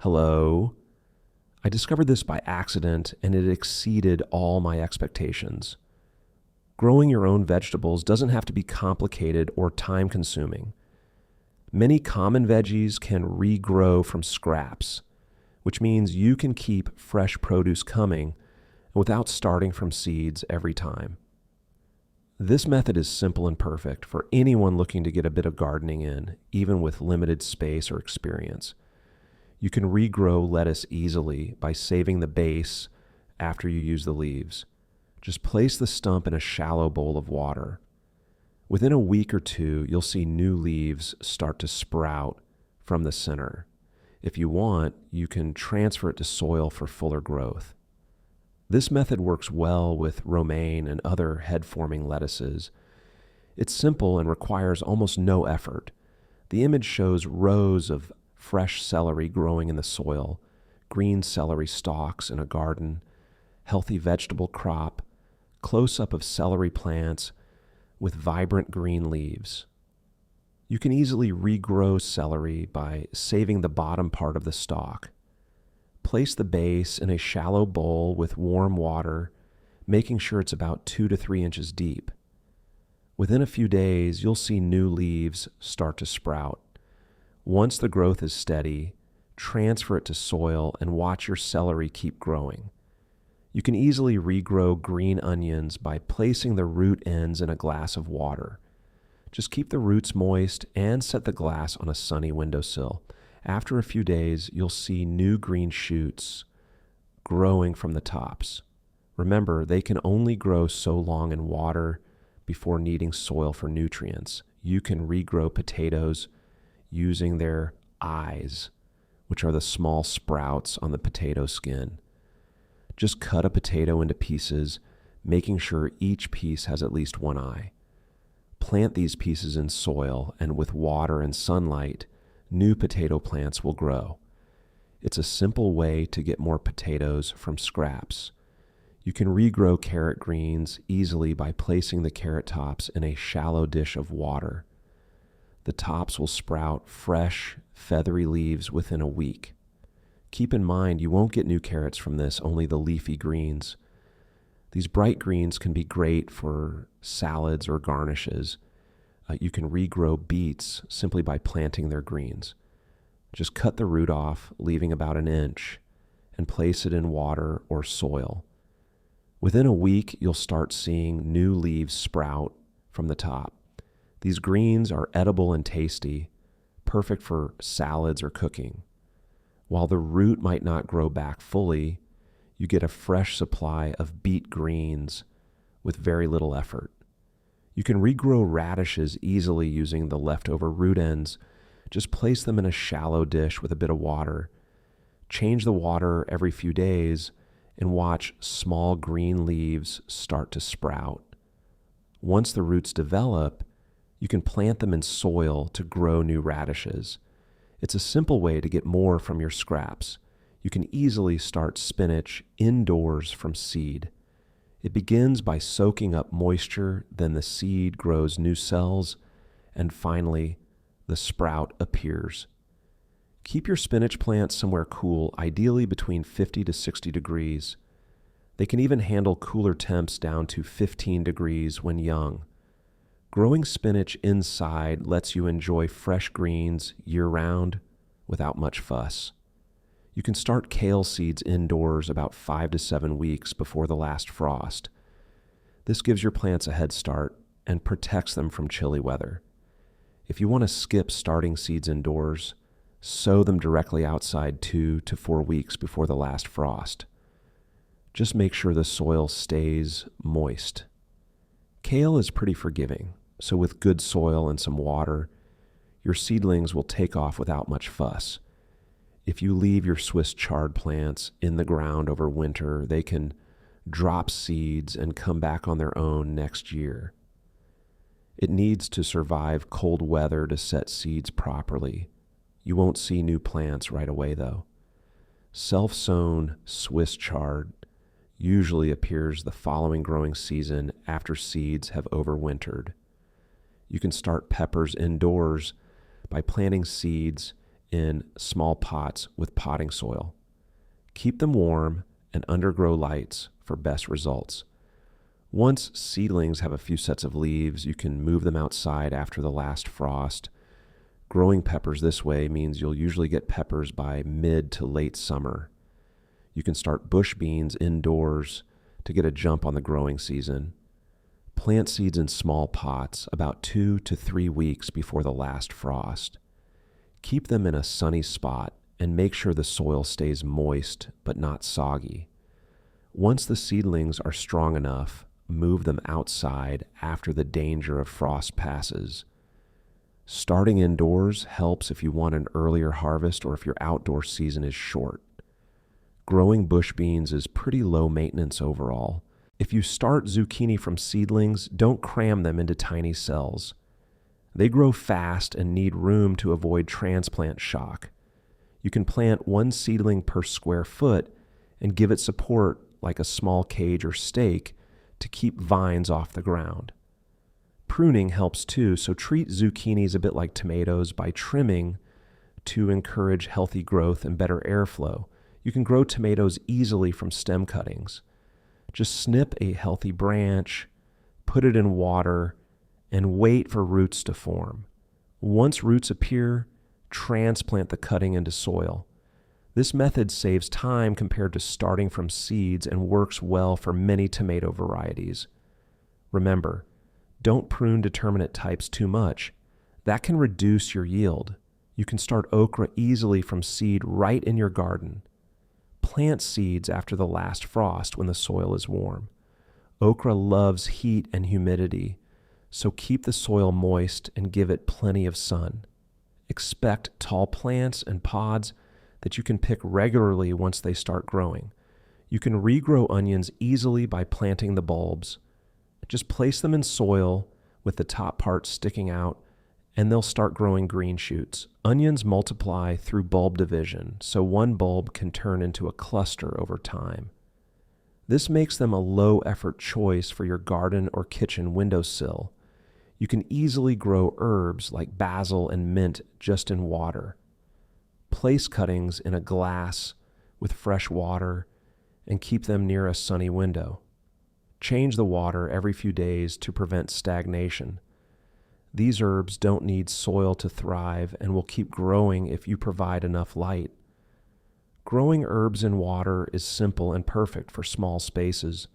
Hello. I discovered this by accident and it exceeded all my expectations. Growing your own vegetables doesn't have to be complicated or time-consuming. Many common veggies can regrow from scraps, which means you can keep fresh produce coming without starting from seeds every time. This method is simple and perfect for anyone looking to get a bit of gardening in, even with limited space or experience. You can regrow lettuce easily by saving the base after you use the leaves. Just place the stump in a shallow bowl of water. Within a week or two, you'll see new leaves start to sprout from the center. If you want, you can transfer it to soil for fuller growth. This method works well with romaine and other head-forming lettuces. It's simple and requires almost no effort. The image shows rows of fresh celery growing in the soil, green celery stalks in a garden, healthy vegetable crop, close-up of celery plants with vibrant green leaves. You can easily regrow celery by saving the bottom part of the stalk. Place the base in a shallow bowl with warm water, making sure it's about 2 to 3 inches deep. Within a few days, you'll see new leaves start to sprout. Once the growth is steady, transfer it to soil and watch your celery keep growing. You can easily regrow green onions by placing the root ends in a glass of water. Just keep the roots moist and set the glass on a sunny windowsill. After a few days, you'll see new green shoots growing from the tops. Remember, they can only grow so long in water before needing soil for nutrients. You can regrow potatoes using their eyes, which are the small sprouts on the potato skin. Just cut a potato into pieces, making sure each piece has at least one eye. Plant these pieces in soil, and with water and sunlight, new potato plants will grow. It's a simple way to get more potatoes from scraps. You can regrow carrot greens easily by placing the carrot tops in a shallow dish of water. The tops will sprout fresh, feathery leaves within a week. Keep in mind, you won't get new carrots from this, only the leafy greens. These bright greens can be great for salads or garnishes. You can regrow beets simply by planting their greens. Just cut the root off, leaving about 1 inch, and place it in water or soil. Within a week, you'll start seeing new leaves sprout from the top. These greens are edible and tasty, perfect for salads or cooking. While the root might not grow back fully, you get a fresh supply of beet greens with very little effort. You can regrow radishes easily using the leftover root ends. Just place them in a shallow dish with a bit of water. Change the water every few days and watch small green leaves start to sprout. Once the roots develop, you can plant them in soil to grow new radishes. It's a simple way to get more from your scraps. You can easily start spinach indoors from seed. It begins by soaking up moisture, then the seed grows new cells, and finally, the sprout appears. Keep your spinach plants somewhere cool, ideally between 50 to 60 degrees. They can even handle cooler temps down to 15 degrees when young. Growing spinach inside lets you enjoy fresh greens year-round without much fuss. You can start kale seeds indoors about 5 to 7 weeks before the last frost. This gives your plants a head start and protects them from chilly weather. If you want to skip starting seeds indoors, sow them directly outside 2 to 4 weeks before the last frost. Just make sure the soil stays moist. Kale is pretty forgiving, so with good soil and some water, your seedlings will take off without much fuss. If you leave your Swiss chard plants in the ground over winter, they can drop seeds and come back on their own next year. It needs to survive cold weather to set seeds properly. You won't see new plants right away, though. Self-sown Swiss chard usually appears the following growing season after seeds have overwintered. You can start peppers indoors by planting seeds in small pots with potting soil. Keep them warm and under grow lights for best results. Once seedlings have a few sets of leaves, you can move them outside after the last frost. Growing peppers this way means you'll usually get peppers by mid to late summer. You can start bush beans indoors to get a jump on the growing season. Plant seeds in small pots about 2 to 3 weeks before the last frost. Keep them in a sunny spot and make sure the soil stays moist but not soggy. Once the seedlings are strong enough, move them outside after the danger of frost passes. Starting indoors helps if you want an earlier harvest or if your outdoor season is short. Growing bush beans is pretty low maintenance overall. If you start zucchini from seedlings, don't cram them into tiny cells. They grow fast and need room to avoid transplant shock. You can plant one seedling per square foot and give it support like a small cage or stake to keep vines off the ground. Pruning helps too, so treat zucchinis a bit like tomatoes by trimming to encourage healthy growth and better airflow. You can grow tomatoes easily from stem cuttings. Just snip a healthy branch, put it in water, and wait for roots to form. Once roots appear, transplant the cutting into soil. This method saves time compared to starting from seeds and works well for many tomato varieties. Remember, don't prune determinate types too much. That can reduce your yield. You can start okra easily from seed right in your garden. Plant seeds after the last frost when the soil is warm. Okra loves heat and humidity, so keep the soil moist and give it plenty of sun. Expect tall plants and pods that you can pick regularly once they start growing. You can regrow onions easily by planting the bulbs. Just place them in soil with the top part sticking out, and they'll start growing green shoots. Onions multiply through bulb division, so one bulb can turn into a cluster over time. This makes them a low-effort choice for your garden or kitchen windowsill. You can easily grow herbs like basil and mint just in water. Place cuttings in a glass with fresh water and keep them near a sunny window. Change the water every few days to prevent stagnation. These herbs don't need soil to thrive and will keep growing if you provide enough light. Growing herbs in water is simple and perfect for small spaces.